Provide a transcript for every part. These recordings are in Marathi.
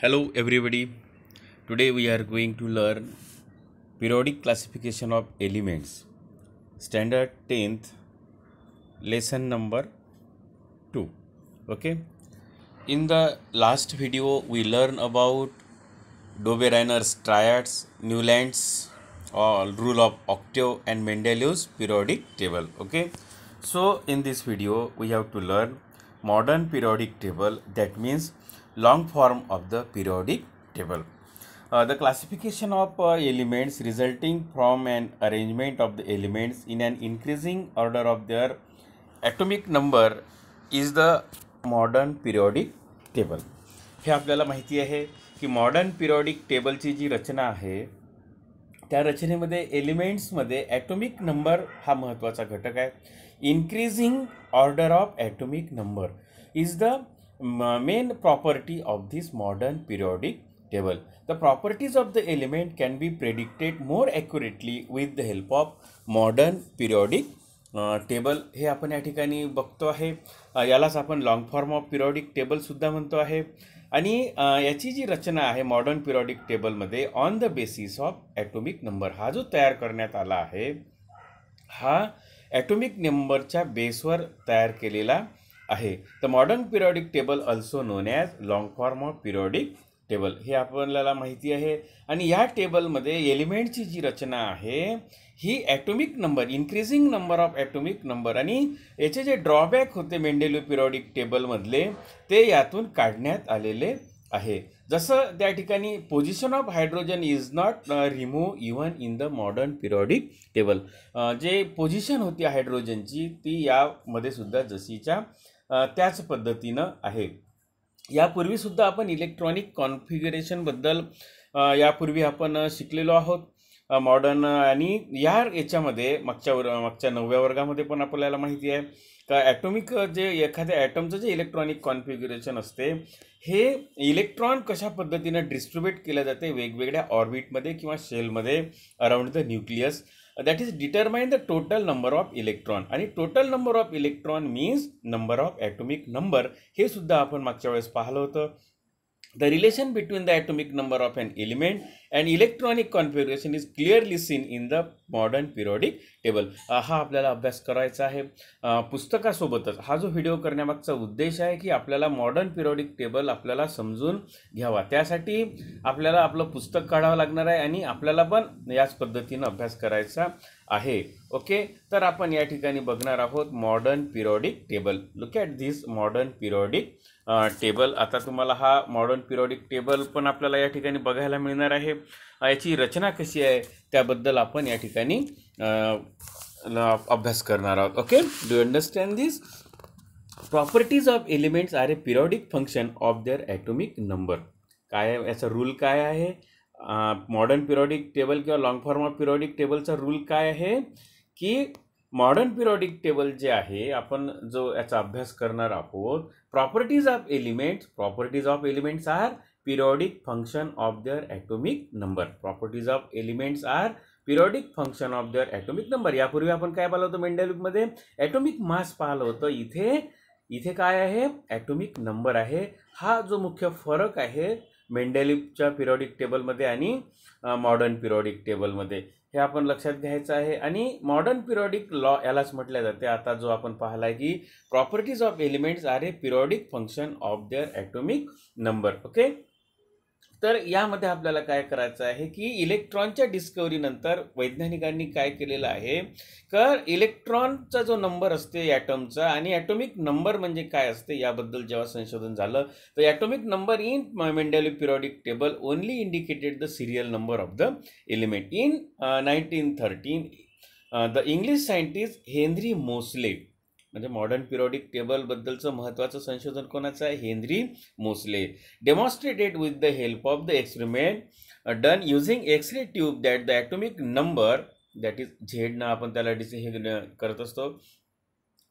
Hello everybody. Today we are going to learn periodic classification of elements. Standard 10th lesson number 2. Okay. In the last video we learned about Dove-Reiner's triads, Newland's rule of octave and Mendeleev's periodic table. Okay. So in this video we have to learn modern periodic table, that means long form of the periodic table. The classification of elements resulting from an arrangement of the elements in an increasing order of their atomic number is the modern periodic table. हे आपल्याला माहिती आहे की मॉडर्न पिरियॉडिक टेबलची जी रचना आहे त्या रचनेमध्ये एलिमेंट्समध्ये ॲटॉमिक नंबर हा महत्त्वाचा घटक आहे. Increasing order of atomic number is the main property of this modern periodic table. The properties of the element can be predicted more accurately with the help of modern periodic table. हे आपण या ठिकाणी बघतो आहे. यालाच आपण long form of periodic table सुद्धा म्हणतो आहे. आणि याची जी रचना आहे मॉडर्न पिरियॉडिक टेबलमध्ये on the basis of atomic number, हा जो तयार करण्यात आला आहे हा ॲटॉमिक नंबरच्या बेसवर तयार केलेला आहे. The modern periodic table also non as long form of periodic table, हे आपल्याला माहिती आहे. आणि या टेबलमध्ये एलिमेंटची जी रचना आहे ही atomic number, increasing number of atomic number, आणि याचे जे ड्रॉबॅक होते मेंडेलिव्ह पिरियॉडिक टेबलमधले ते यातून काढण्यात आलेले आहे. जसं त्या ठिकाणी position of hydrogen is not remove even in the modern periodic table. जे पोझिशन होती हायड्रोजनची ती यामध्ये सुद्धा जशीच्या त्याच पद्धतीनं आहे. यापूर्वीसुद्धा आपण इलेक्ट्रॉनिक कॉन्फिगरेशनबद्दल यापूर्वी आपण शिकलेलो आहोत मॉडर्न, आणि याच्यामध्ये मागच्या 9व्या वर्गामध्ये पण आपल्याला माहिती आहे का ॲटॉमिक जे एखाद्या ॲटमचं जे इलेक्ट्रॉनिक कॉन्फिगरेशन असते हे इलेक्ट्रॉन कशा पद्धतीनं डिस्ट्रीब्यूट केलं जाते वेगवेगळ्या ऑर्बिटमध्ये किंवा शेलमध्ये around the nucleus, that is determine the total number of electron, आणि total number of electron means number of atomic number. हे सुद्धा आपण मागच्या वेळेस पाहिलं होतं. The relation between the atomic number of an element and electronic configuration is clearly seen in the modern periodic table. हा आपल्याला अभ्यास करायचा आहे. पुस्तकासोबतच हा जो व्हिडिओ करण्यामागचा उद्देश आहे की आपल्याला मॉडर्न पिरियॉडिक टेबल आपल्याला समजून घ्यावा. त्यासाठी आपल्याला आपलं पुस्तक काढावं लागणार आहे आणि आपल्याला पण याच पद्धतीनं अभ्यास करायचा आहे. ओके, तर आपण या ठिकाणी बघणार आहोत modern periodic table. Look at this modern periodic table. आता तुम्हाला हा मॉडर्न पिरियॉडिक टेबल पण आपल्याला या ठिकाणी बघायला मिळणार आहे. याची रचना कशी आहे त्याबद्दल आपण या ठिकाणी अभ्यास करणार आहोत. Okay, do you understand this? Properties of elements are a periodic function of their atomic number. काय याचा रूल काय आहे? मॉडर्न पिरियॉडिक टेबल किंवा लॉंग फॉर्म ऑफ पिरियॉडिक टेबलचा रूल काय आहे की मॉडर्न पिरियॉडिक टेबल जे आहे आपण जो याचा अभ्यास करणार आहोत, properties of elements are periodic function of their atomic number. Properties of elements are periodic function of their atomic number. यापूर्वी आपण काय पाहिलं होतं? मेंडेलिव्हमध्ये ॲटॉमिक मास पाहिलं होतं. इथे काय आहे? ॲटॉमिक नंबर आहे. हा जो मुख्य फरक आहे मेंडेलिव्हच्या पिरियॉडिक टेबलमध्ये आणि मॉडर्न पिरियॉडिक टेबलमध्ये, हे आपण लक्षात घ्यायचं आहे. आणि मॉडर्न पिरियॉडिक लॉ यालाच म्हटलं जाते. आता जो आपण पाहिला आहे की properties of elements are a periodic function of their atomic number. Okay, तर यामध्ये आपल्याला काय करायचं आहे की इलेक्ट्रॉनच्या डिस्कवरीनंतर वैज्ञानिकांनी काय केलेलं आहे तर इलेक्ट्रॉनचा जो नंबर असते ॲटमचा आणि ॲटॉमिक नंबर म्हणजे काय असते याबद्दल जेव्हा संशोधन झालं तर atomic number in Mendeleev periodic table only indicated the serial number of the element. In 1913 the English scientist Henry Moseley, म्हणजे मॉडर्न पिरियॉडिक टेबलबद्दलचं महत्त्वाचं संशोधन कोणाचं आहे? Henry Moseley. Demonstrated with the help of the experiment done using X ray tube that the atomic number, that is झेडनं आपण त्याला हे करत असतो,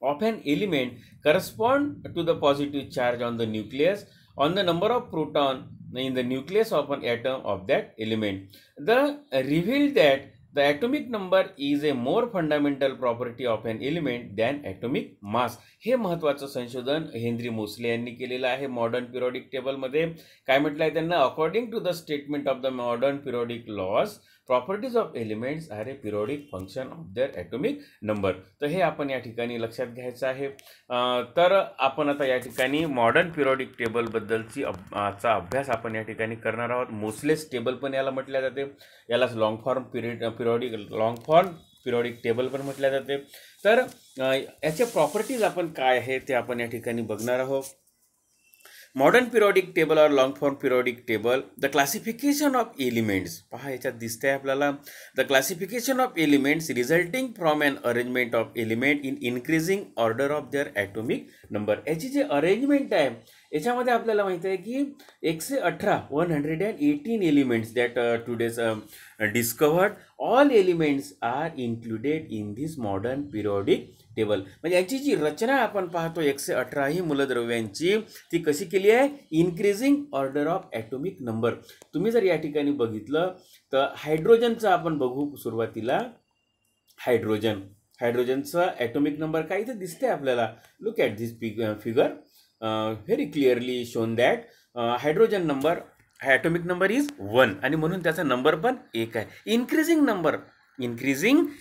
of an element correspond to the positive charge on the nucleus on the number of proton in the nucleus of an atom of that element. The revealed that the atomic number is a more fundamental property of an element than atomic mass. हे महत्त्वाचं संशोधन हेनरी मोसले यांनी केलेलं आहे मॉडर्न पिरियॉडिक टेबलमध्ये. काय म्हटलं आहे त्यांना? According to the statement of the modern periodic laws properties of elements are a periodic function of their atomic number. तर हे आपण या ठिकाणी लक्षात घ्यायचं आहे. तर आपण आता या ठिकाणी मॉडर्न पिरियॉडिक टेबलबद्दलची चा अभ्यास आपण या ठिकाणी करणार आहोत. मोसलेस टेबल पण याला म्हटल्या जाते, यालाच लॉंग फॉर्म पिरियॉडिक टेबल पण म्हटल्या जाते. तर याचे प्रॉपर्टीज आपण काय आहे ते आपण या ठिकाणी बघणार आहोत. मॉडर्न पिरियॉडिक टेबल और long form periodic table. The classification of elements. पहा याच्यात दिसतंय आपल्याला. The classification of elements resulting from an arrangement of element in increasing order of their atomic number. याची जी अरेंजमेंट आहे याच्यामध्ये आपल्याला माहिती आहे की 118 elements that today's discovered. All elements are included in this modern periodic table. म्हणजे याची जी रचना आपण पाहतो 118 ही मूलद्रव्यांची, ती कशी केली आहे? Increasing order of atomic number. तुम्ही जर या ठिकाणी बघितलं तर हायड्रोजनचं आपण बघू सुरुवातीला. हायड्रोजनचा ॲटॉमिक नंबर काय इथे दिसते आपल्याला. Look at this figure. Very clearly shown that hydrogen number atomic number is 1 आणि म्हणून त्याचा नंबर पण 1 आहे.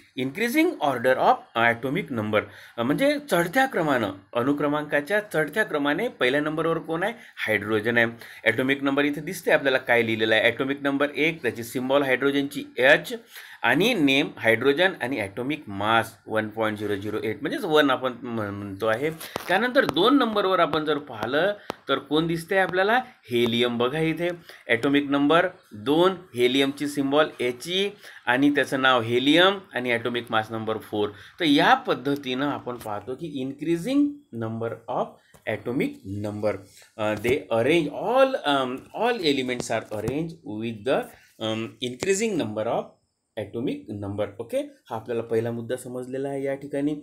Increasing order of atomic number म्हणजे चढत्या क्रमानं, अनुक्रमांकाच्या चढत्या क्रमाने पहिल्या नंबरवर कोण आहे? हायड्रोजन आहे. ॲटॉमिक नंबर इथे दिसते आपल्याला काय लिहिलेलं आहे. ॲटॉमिक नंबर 1, त्याची सिम्बॉल हायड्रोजनची H आणि नेम हायड्रोजन आणि ॲटॉमिक मास 1.008 म्हणजेच 1 आपण म्हणतो आहे. त्यानंतर 2 नंबरवर आपण जर पाहिलं तर कोण दिसते आपल्याला? हेलियम. बघा इथे ॲटॉमिक नंबर 2, हेलियमची सिम्बॉल He आणि त्याचं नाव हेलियम आणि ॲटॉमिक मास नंबर 4. तर या पद्धतीनं आपण पाहतो की increasing number of atomic number they arrange all elements are arrange with the increasing number of atomic number. Okay, हा आपल्याला पहिला मुद्दा समजलेला आहे या ठिकाणी.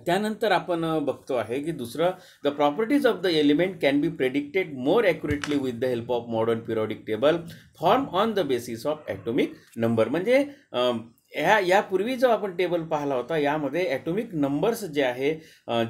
त्यानंतर आपण बघतो आहे की दुसरं, the properties of the element can be predicted more accurately with the help of modern periodic table form on the basis of atomic number. म्हणजे यापूर्वी जो आपण टेबल पाहिला होता यामध्ये ॲटॉमिक नंबर्स जे आहे,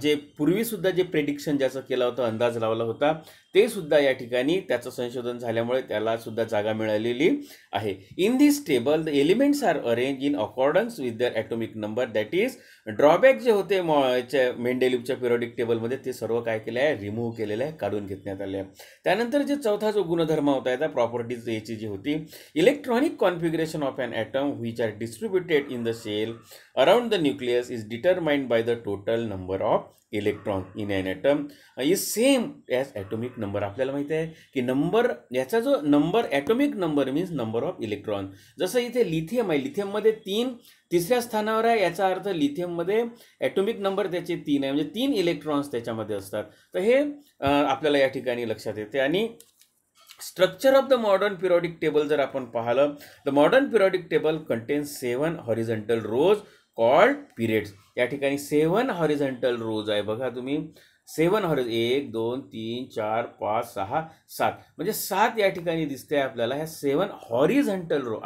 जे पूर्वीसुद्धा जे प्रेडिक्शन ज्याचं केलं होतं, अंदाज लावला होता, ते सुद्धा या ठिकाणी त्याचं संशोधन झाल्यामुळे त्याला सुद्धा जागा मिळालेली आहे. In this table the elements are arrange in accordance with their atomic number. That is drawback जे होते मेंडेलिव्हच्या पिरियॉडिक टेबलमध्ये ते सर्व काय केलं आहे? रिमूव्ह केलेलं आहे, काढून घेण्यात आले आहे. त्यानंतर जे चौथा जो गुणधर्म होता याचा प्रॉपर्टीज याची जी होती, electronic configuration of an atom which are distributed in the shell around the nucleus is determined by the total number of electron in an atom is same as atomic number. आपल्याला माहिती आहे की नंबर, याचा जो number atomic number means number of electron. जसं इथे लिथियम आहे, लिथियममध्ये 3 तिसऱ्या स्थानावर आहे, याचा अर्थ लिथियममध्ये ॲटॉमिक नंबर त्याचे 3 आहे, म्हणजे 3 इलेक्ट्रॉन्स त्याच्यामध्ये असतात. तर हे आपल्याला या ठिकाणी लक्षात येते. आणि structure of the modern periodic table जर आपण पाहिलं, the modern periodic table contains 7 horizontal rows called periods. या ठिकाणी 7 हॉरिझॉन्टल रोज आहे. बघा तुम्ही 7 1 2 3 4 5 6 7 म्हणजे 7 या ठिकाणी दिसते आपल्याला. ह्या 7 हॉरिझॉन्टल रो,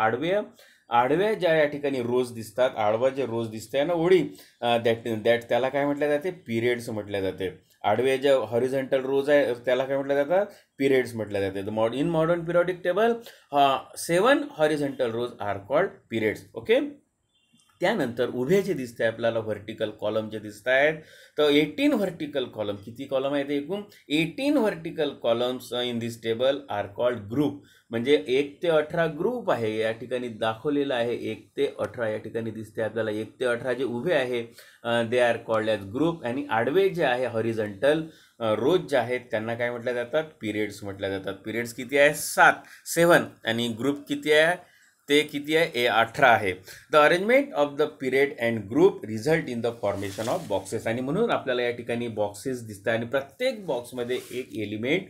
आडव्या ज्या या ठिकाणी रोज दिसतात, आडवा जे रोज दिसते ना ओळी, दॅट त्याला काय म्हटलं जाते? पिरियड्स म्हटल्या जाते. आडवे जे हॉरिझॉन्टल रोज आहे त्याला काय म्हटलं जातं? पिरियड्स म्हटल्या जाते. In modern periodic table 7 horizontal rows are called periods. Okay, त्यानंतर उभे जे दिसते आपल्याला व्हर्टिकल कॉलम जे दिसत आहेत, तर 18 व्हर्टिकल कॉलम. किती कॉलम आहेत एकूण? 18 vertical columns in this table are called group. म्हणजे 1 ते 18 ग्रुप आहे या ठिकाणी दाखवलेला आहे. 1 ते 18 या ठिकाणी दिसते आपल्याला. 1 ते 18 जे उभे आहे they are called as group. आणि आडवे जे आहे हॉरिझॉन्टल रोज जे आहेत त्यांना काय म्हटल्या जातात? पिरियड्स म्हटल्या जातात. पिरियड्स किती आहे? 7 आणि ग्रुप किती आहे? ते किती आहे? 18 आहे. The arrangement of the period and group result in the formation of boxes. आणि म्हणून आपल्याला या ठिकाणी बॉक्सेस दिसतात आणि प्रत्येक बॉक्समध्ये एक एलिमेंट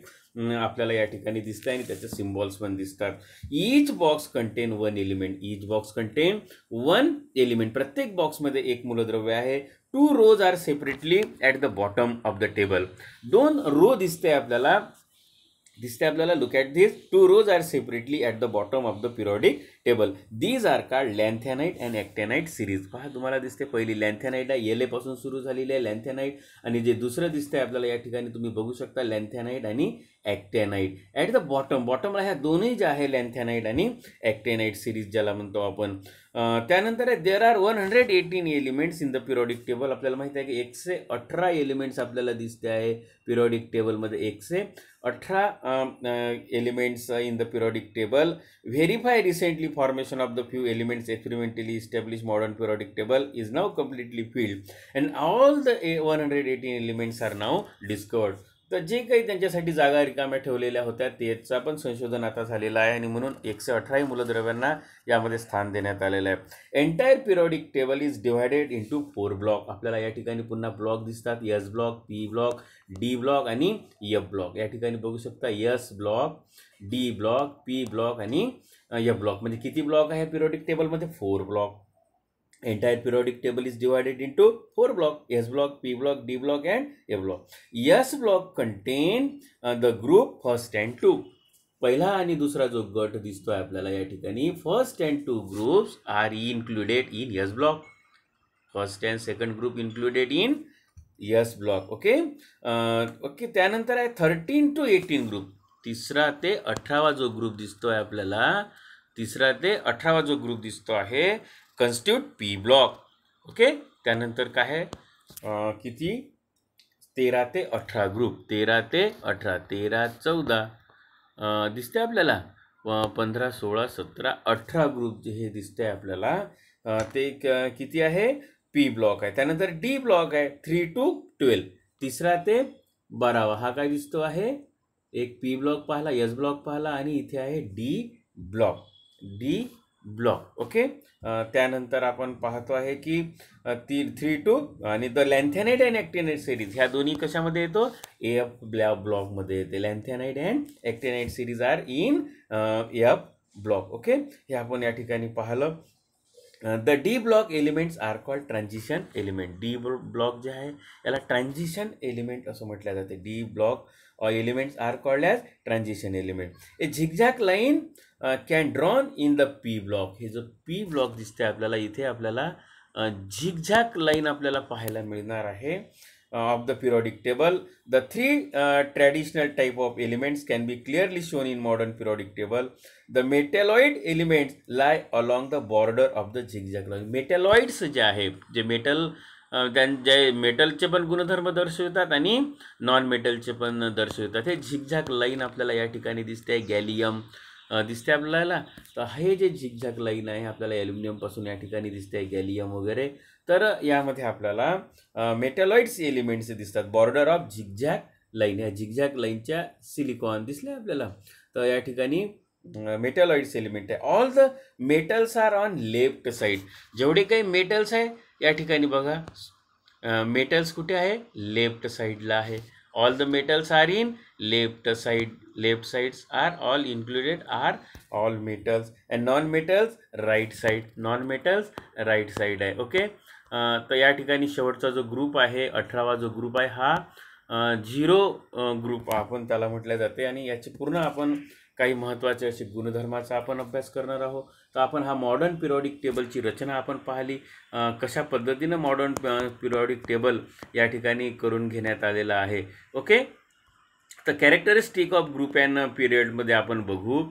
आपल्याला या ठिकाणी दिसतं आणि त्याचे सिम्बॉल्स पण दिसतात. Each box contain 1 element. Each box contain 1 element. प्रत्येक बॉक्समध्ये एक मूलद्रव्य आहे. 2 rows are separately at the bottom of the table. 2 row दिसते आपल्याला दिसते आपल्याला. Look at this. 2 rows are separately at the bottom of the periodic table. These are called lanthanide and actinide series. पहा तुम्हाला दिसते पहिली लॅन्थेनाइट आहे, एल पासून सुरू झालेली आहे लॅन्थेनाइट. आणि जे दुसरं दिसतंय आपल्याला या ठिकाणी तुम्ही बघू शकता लॅन्थेनाइट आणि ॲक्टॅनाइट. ॲट द बॉटमला ह्या दोन्ही ज्या आहे लॅन्थेनाइट आणि ॲक्टॅनाइट सिरीज ज्याला म्हणतो आपण. त्यानंतर there are 118 elements in the periodic table. आपल्याला माहिती आहे की 118 एलिमेंट्स आपल्याला दिसते आहे पिरियॉडिक टेबलमध्ये. 118 elements in the periodic table. Verify recently formation of the few elements experimentally establish modern periodic table is now completely filled and all the 118 elements are now discovered. तर जे काही त्यांच्यासाठी जागा रिकाम्या ठेवलेल्या होत्या त्याचा पण संशोधन आता झालेलं आहे आणि म्हणून 118 मूलद्रव्यांना यामध्ये स्थान देण्यात आलेलं आहे. Entire periodic table is divided into 4 block. आपल्याला या ठिकाणी पुन्हा ब्लॉक दिसतात. S block, P block, D block आणि एफ ब्लॉक. या ठिकाणी बघू शकता S block, D block, P block आणि एफ ब्लॉक. म्हणजे किती ब्लॉक आहे पिरियॉडिक टेबलमध्ये? 4 block. Entire periodic table is divided into 4 block: S block, P block, D block and F block. S block contain the group first and 2. पहिला आणि दुसरा जो गट दिसतोय आपल्याला या ठिकाणी, first and 2 groups are included in S block. First and second group included in S block. Okay. त्यानंतर आहे 13 to 18 ग्रुप. तिसरा ते 18वा जो ग्रुप दिसतोय आपल्याला, तिसरा ते 18वा जो ग्रुप दिसतो आहे कन्स्टिट्यूट पी ब्लॉक. ओके. त्यानंतर काय आहे किती 13 ते 18 ग्रुप. 13 ते 18, 13, 14 दिसते आपल्याला. 15, 16, 17, 18 ग्रुप जे हे दिसते आपल्याला ते किती आहे? पी ब्लॉक आहे. त्यानंतर डी ब्लॉक आहे 3 to 12. तिसरा ते 12 हा काय दिसतो आहे? एक पी ब्लॉक पाहिला, एस ब्लॉक पाहिला आणि इथे आहे D block. D block. Okay. त्यानंतर आपण पाहतो आहे की 3 to आणि the lanthanide and actinide series ह्या दोन्ही कशामध्ये येतो? एफ ब्लॉकमध्ये येते. Lanthanide and actinide series are in F block. Okay. हे आपण या ठिकाणी पाहिलं. The D block elements are called transition element. D block जे आहे याला ट्रान्झिशन एलिमेंट असं म्हटलं जाते. D block elements are called as transition element. A zigzag line can drawn in the P block. हे जो पी ब्लॉक दिसते आपल्याला इथे आपल्याला झिगझॅग लाईन आपल्याला पाहायला मिळणार आहे of the periodic table. The 3 traditional type of elements can be clearly shown in modern periodic table. The metalloid elements lie along the border of the zigzag line. Metalloids जे आहे, जे मेटल जे मेटलचे पण गुणधर्म दर्शवतात आणि नॉन मेटलचे पण दर्शवतात. हे झिगझॅग लाईन आपल्याला या ठिकाणी दिसते. गॅलियम दिसते आपल्याला. तर हे जे झिगझॅग लाईन आहे आपल्याला ॲल्युमिनियमपासून या ठिकाणी दिसते, गॅलियम वगैरे. तर यामध्ये आपल्याला मेटॅलॉइड्स एलिमेंट्स दिसतात. बॉर्डर ऑफ झिगझॅग लाईन, या झिगझॅग लाईनच्या सिलिकॉन दिसले आपल्याला. तर या ठिकाणी मेटॅलॉइड्स एलिमेंट आहे. All the metals are on left side. जेवढे काही मेटल्स आहे या ठिकाणी बघा, मेटल्स कुठे आहे? लेफ्ट साईडला आहे. All the metals are in left side. Left sides are all included are all metals and non-metals right side. non-metals right side आहे. ओके. तर या ठिकाणी शेवटचा जो ग्रुप आहे 18वा जो ग्रुप आहे हा 0 ग्रुप आपण त्याला म्हटले जाते आणि याची पूर्ण आपण काही महत्त्वाचे असे गुणधर्माचा आपण अभ्यास करणार आहोत. तर आपण हा मॉडर्न पिरियॉडिक टेबलची रचना आपण पाहिली, कशा पद्धतीनं मॉडर्न पिरियॉडिक टेबल या ठिकाणी करून घेण्यात आलेला आहे. Okay. The characteristic of group and पिरियडमध्ये आपण बघू.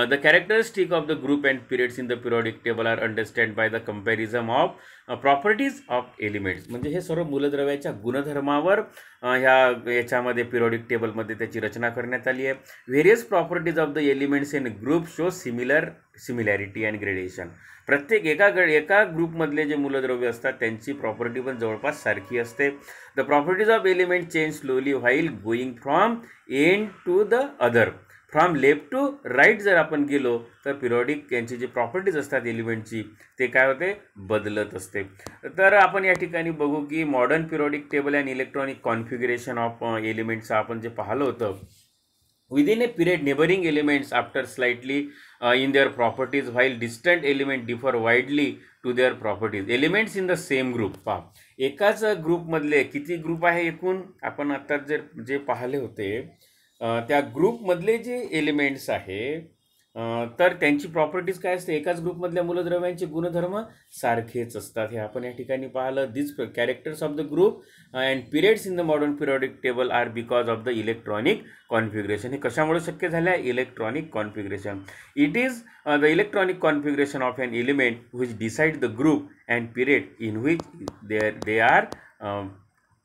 The characteristic of the group and periods in the periodic table are understand by the comparison of properties of elements. म्हणजे हे सर्व मूलद्रव्याच्या गुणधर्मावर याच्यामध्ये पिरियॉडिक टेबलमध्ये त्याची रचना करण्यात आली आहे. Various properties of the elements in group show similarity and gradation. प्रत्येक एका ग्रुपमधले जे मूलद्रव्य असतात त्यांची प्रॉपर्टी पण जवळपास सारखी असते. The properties of element change slowly while going from end to the other. From left to right जर आपण गेलो तर पिरियॉडिक यांची जी प्रॉपर्टीज असतात एलिमेंटची ते काय होते? बदलत असते. तर आपण या ठिकाणी बघू की modern periodic table and electronic configuration of एलिमेंट्सचं आपण जे पाहिलं होतं. Within a period, neighboring elements after slightly in their properties, while distant elements differ widely to their properties. Elements in the same group. पहा, एकाच ग्रुपमधले किती ग्रुप आहे एकूण? आपण आता जे पाहिले होते त्या ग्रुपमधले जे एलिमेंट्स आहे तर त्यांची प्रॉपर्टीज काय असते, एकाच ग्रुपमधल्या मूलद्रव्यांचे गुणधर्म सारखेच असतात. हे आपण या ठिकाणी पाहिलं. This characters of the group and periods in the modern periodic table are because of the electronic configuration. हे कशामुळे शक्य झाले आहे? Electronic configuration. It is the electronic configuration of an element which decide the group and period in which they are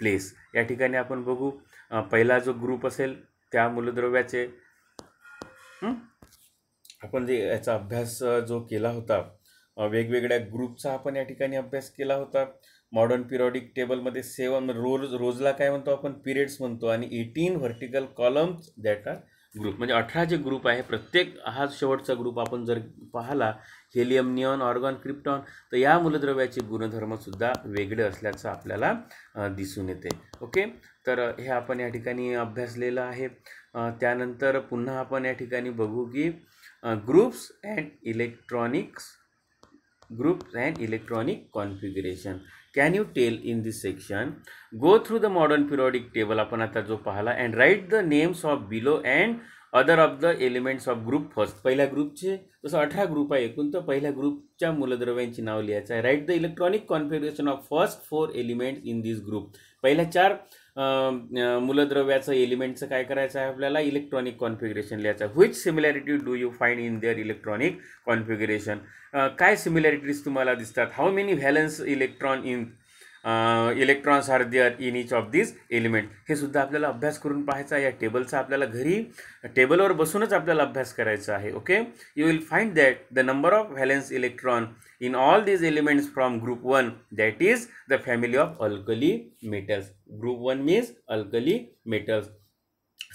place. या ठिकाणी आपण बघू, पहिला जो ग्रुप असेल त्या मूलद्रव्याचे आपण जे याचा अभ्यास जो केला होता, वेगवेगळ्या ग्रुपचा आपण या ठिकाणी अभ्यास केला होता. मॉडर्न पिरियॉडिक टेबलमध्ये 7 रोजला काय म्हणतो आपण? पिरियड्स म्हणतो. आणि 18 vertical columns that are group. म्हणजे 18 जे ग्रुप आहे, प्रत्येक हा शेवटचा ग्रुप आपण जर पाहिला, हेलियम, निऑन, ऑर्गॉन, क्रिप्टॉन, तर या मूलद्रव्याचे गुणधर्मसुद्धा वेगळे असल्याचं आपल्याला दिसून येते. ओके, तर हे आपण या ठिकाणी अभ्यासलेलं आहे. त्यानंतर पुन्हा आपण या ठिकाणी बघू की groups and electronic configuration. Can you tell in this section? Go through the modern periodic table आपण आता जो पाहिला and write the names of below and other of the elements of group first. पहिल्या ग्रुपचे जसं 18 ग्रुप आहे एकूण, तर पहिल्या ग्रुपच्या मूलद्रव्यांची नाव लिहायचं आहे. Write the electronic configuration of first 4 elements in this group. पहिल्या 4 मूलद्रव्याचं एलिमेंटचं काय करायचं आहे आपल्याला? इलेक्ट्रॉनिक कॉन्फिगरेशन लिहायचं आहे. Which similarity do you find in their electronic configuration? काय सिमिलॅरिटीज तुम्हाला दिसतात? How many valence electrons are there in each of this element. हे सुद्धा आपल्याला अभ्यास करून पाहायचा आहे. या टेबलचा आपल्याला घरी टेबलवर बसूनच आपल्याला अभ्यास करायचा आहे. Okay, you will find that the number of valence electron in all these elements from group 1, that is the family of alkali metals. Group 1 means alkali metals.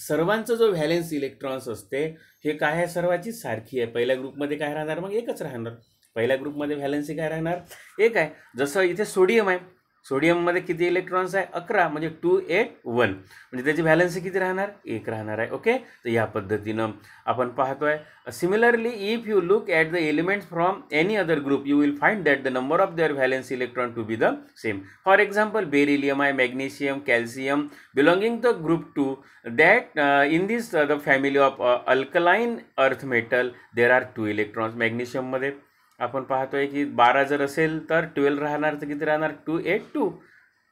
सर्वांचं जो व्हॅलेन्स इलेक्ट्रॉन्स असते हे काय आहे? सर्वांची सारखी आहे. पहिल्या ग्रुपमध्ये काय राहणार? मग एकच राहणार. पहिल्या ग्रुपमध्ये व्हॅलेन्सी काय राहणार? एक आहे. जसं इथे सोडियम आहे, सोडियममध्ये किती इलेक्ट्रॉन्स आहे? 11, म्हणजे 281, म्हणजे त्याची व्हॅलेन्सी किती राहणार? 1 राहणार आहे. ओके, तर या पद्धतीनं आपण पाहतोय. Similarly if you look at the elements from any other group, you will find that the number of their valence electron to be the same. For example, beryllium आहे, magnesium, calcium belonging the group 2, that in this the family of alkaline earth metal there are 2 electrons. मॅग्नेशियममध्ये आपण पाहतोय की 12 जर असेल तर 12 राहणार, तर किती राहणार? 282,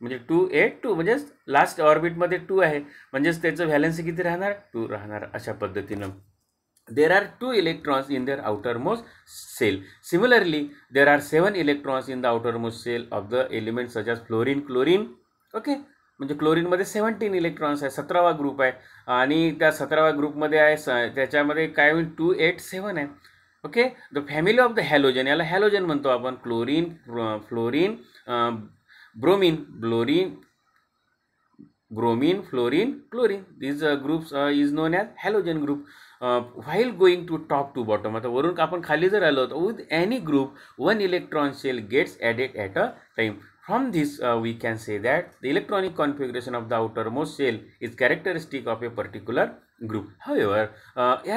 म्हणजे 282 म्हणजेच लास्ट ऑर्बिटमध्ये 2 आहे, म्हणजेच त्याचं व्हॅलेन्सी किती राहणार? 2 राहणार. अशा पद्धतीनं there are 2 electrons in their outermost shell. Similarly there are 7 electrons in the outermost shell of the element such as fluorine, chlorine. Okay, म्हणजे क्लोरीनमध्ये 17 इलेक्ट्रॉन्स आहे, 17वा ग्रुप आहे. आणि त्या 17व्या ग्रुपमध्ये आहे, त्याच्यामध्ये काय होईल? 287 आहे. Okay, the family of the halogen, याला हॅलोजन म्हणतो आपण. Chlorine, fluorine, bromine, bromine, fluorine, chlorine. these groups is known as halogen group. While going to top to bottom, आता वरून आपण खाली जर आलो तर with any group 1 electron shell gets added at a time. From this we can say that the electronic configuration of the outermost shell is characteristic of a particular group. However,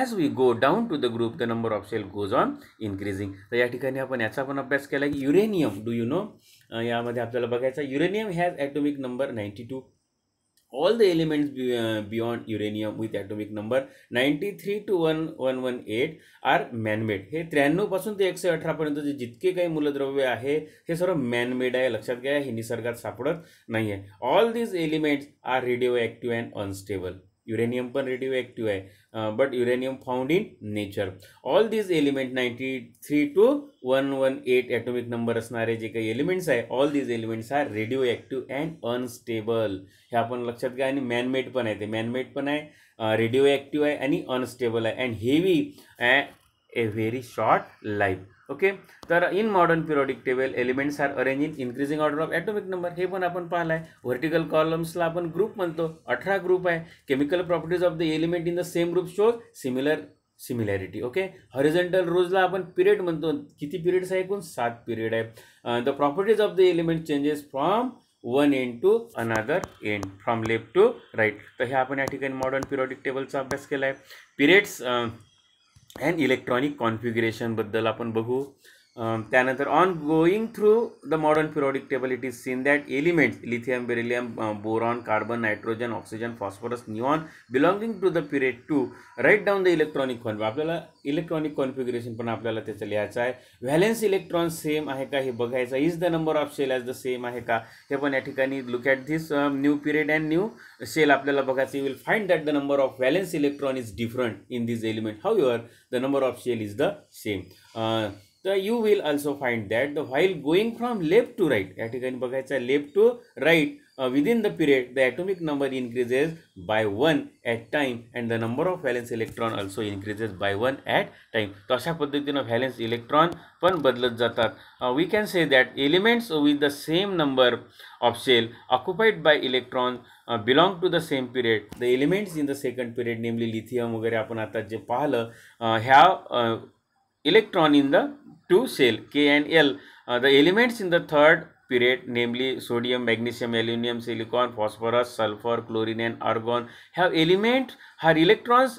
as we go down to the group, the number of shell goes on increasing. तर या ठिकाणी आपण याचा पण अभ्यास केला की युरेनियम, डू यू नो, यामध्ये आपल्याला बघायचा uranium has atomic number 92. All the elements beyond uranium with atomic number 93 to 1118 are man-made. हे 93 पासून ते 118 पर्यंत जे जितके काही मूलद्रव्य आहे हे सर्व मॅनमेड आहे. लक्षात घ्या, हे निसर्गात सापडत नाही आहे. All these elements are radio and unstable. Uranium पण रेडिओ ॲक्टिव्ह आहे, but uranium found in nature. All these element 93 to 118 atomic number असणारे जे काही एलिमेंट्स आहे, all these elements are radioactive and unstable. हे आपण लक्षात घ्या. आणि मॅनमेड पण आहे, ते मॅनमेड पण आहे, रेडिओ ॲक्टिव्ह आहे आणि अनस्टेबल आहे, and heavy a very short life. Okay, तर in modern periodic table elements are arrange in increasing order of atomic number. हे पण आपण पाहिलं आहे. व्हर्टिकल कॉलम्सला आपण ग्रुप म्हणतो, 18 ग्रुप आहे. Chemical properties of the element in the same group shows similarity. Okay, horizontal रोजला आपण पिरियड म्हणतो. किती पिरियड्स आहे? एकूण 7 पिरियड आहे. The properties of the element changes from one end to another end, from left to right. तर हे आपण या ठिकाणी मॉडर्न पिरियॉडिक टेबलचा अभ्यास केला आहे. पिरियड्स अँड इलेक्ट्रॉनिक कॉन्फिगरेशनबद्दल आपण बघू. त्यानंतर on going through the modern periodic table it is seen that elements lithium beryllium boron carbon nitrogen oxygen phosphorus neon belonging to the period 2 write down the electronic configuration. आपल्याला इलेक्ट्रॉनिक कॉन्फिगरेशन पण आपल्याला त्याचं लिहायचं आहे. व्हॅलेन्स इलेक्ट्रॉन सेम आहे का हे बघायचं. Is the number of shell as the same आहे का हे पण या ठिकाणी look at this new period and new shell आपल्याला बघायचं. You will find that the number of valence electron is different in this element. However the number of shell is the same. तर you will also find that the while going from left to right या ठिकाणी बघायचं आहे left to right within the period the atomic number increases by 1 at time and the number of valence electron also increases by 1 at time. तर अशा पद्धतीने व्हॅलेन्स इलेक्ट्रॉन पण बदलत जातात. We can say that elements with the same number of shell occupied by electrons belong to the same period. The elements in the second period namely lithium वगैरे आपण आता जे पाहिलं have electron in the two shell K and L. The elements in the third period namely sodium, magnesium, aluminum, silicon, phosphorus, sulfur, chlorine and argon have electrons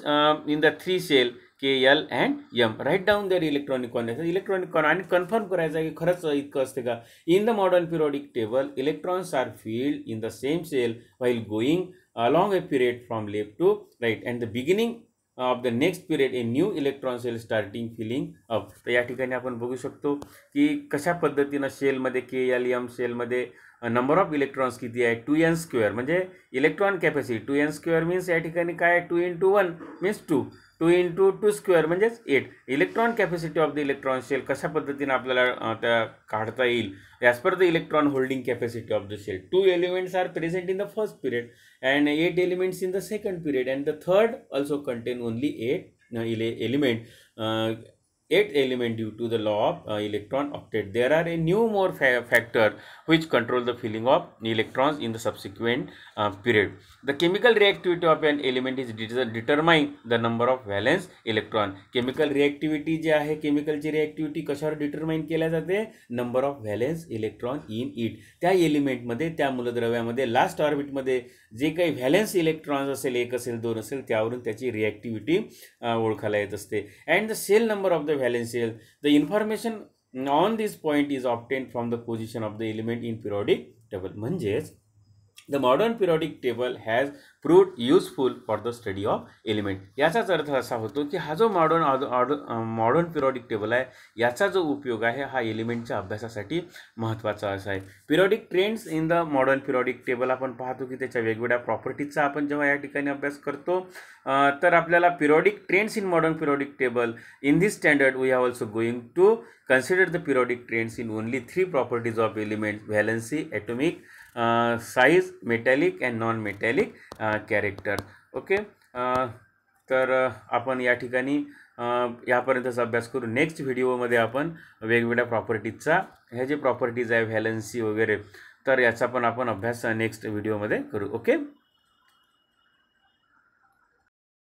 in the three shell K, L and M. Write down their electronic configuration. Electronic आणि कन्फर्म करायचं आहे की खरंच इतकं असते का. In the modern periodic table electrons are filled in the same shell while going along a period from left to right and the beginning of the next period a new electron cell starting filling up. तर या ठिकाणी आपण बघू शकतो की कशा पद्धतीनं शेलमध्ये KLM शेलमध्ये नंबर ऑफ इलेक्ट्रॉन्स किती आहे 2n² म्हणजे इलेक्ट्रॉन कॅपॅसिटी 2n² मीन्स या ठिकाणी काय 2 × 1 मीन्स 2 2 × 2² म्हणजेच 8. Electron capacity of the electron shell कशा पद्धतीने आपल्याला त्या काढता येईल as per the electron holding capacity of the shell. 2 elements are present in the first period and 8 elements in the second period and the third also contain only 8 element due to the law of electron octet. There are a new more factor which control the filling of electrons in the subsequent period. The chemical reactivity of an element is determine the number of valence electron. Chemical reactivity जे आहे केमिकलची रिॲक्टिव्हिटी कशावर डिटरमाइन केल्या जाते number of valence electron in it. त्या एलिमेंटमध्ये त्या मूलद्रव्यामध्ये लास्ट ऑर्बिटमध्ये जे काही व्हॅलेन्स इलेक्ट्रॉन्स असेल 1 असेल 2 असेल त्यावरून त्याची रिॲक्टिव्हिटी ओळखायला येत असते. And the shell number of the valence shell the information on this point is obtain from the position of the element in periodic table. म्हणजेच the modern periodic table has proved useful for the study of element. याचाच अर्थ असा होतो की हा जो मॉडर्न पिरियडिक टेबल आहे याचा जो उपयोग आहे हा एलिमेंटच्या अभ्यासासाठी महत्त्वाचा असा आहे. Periodic trends in the modern periodic table आपण पाहतो की त्याच्या वेगवेगळ्या प्रॉपर्टीजचा आपण जेव्हा या ठिकाणी अभ्यास करतो तर आपल्याला periodic trends in modern periodic table in this standard we have also going to consider the periodic trends in only 3 properties of element valency atomic size metallic and non metallic character. Okay तर आपण या ठिकाणी यापर्यंतचा अभ्यास करू. नेक्स्ट व्हिडिओमध्ये आपण वेगवेगळ्या प्रॉपर्टीजचा ह्या जे प्रॉपर्टीज आहे व्हॅलेन्सी वगैरे तर याचा पण आपण अभ्यास नेक्स्ट व्हिडिओमध्ये करू. ओके.